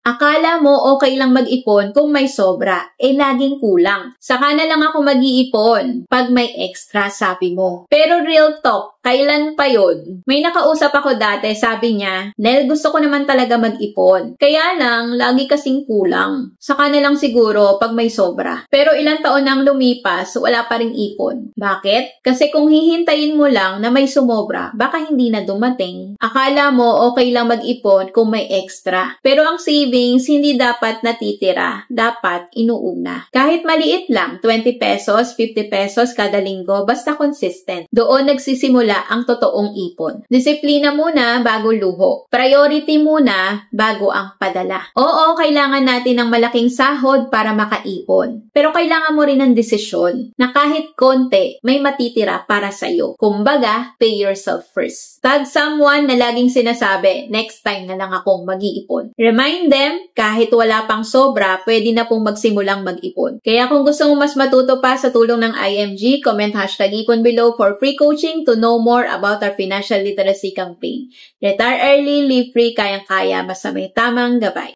Akala mo okay lang mag-ipon kung may sobra, laging kulang. Saka na lang ako mag-iipon pag may extra, sabi mo. Pero real talk, kailan pa yun? May nakausap ako dati, sabi niya, Nel, gusto ko naman talaga mag-ipon. Kaya lang, lagi kasing kulang. Saka na lang siguro pag may sobra. Pero ilang taon nang lumipas, wala pa ring ipon. Bakit? Kasi kung hihintayin mo lang na may sumobra, baka hindi na dumating. Akala mo okay lang mag-ipon kung may extra. Pero ang savings, hindi dapat natitira. Dapat inuuna. Kahit maliit lang, 20 pesos, 50 pesos kada linggo, basta consistent. Doon nagsisimula ang totoong ipon. Disiplina muna bago luho. Priority muna bago ang padala. Oo, kailangan natin ng malaking sahod para makaipon. Pero kailangan mo rin ng desisyon na kahit konti, may matitira para sa'yo. Kumbaga, pay yourself first. Tag someone na laging sinasabi, next time na lang akong mag-iipon. Remind them, kahit wala pang sobra, pwede na pong magsimulang mag-ipon. Kaya kung gusto mo mas matuto pa sa tulong ng IMG, comment #ipon below for free coaching to know more about our financial literacy campaign. Retire early, live free, kayang-kaya, basta may tamang gabay.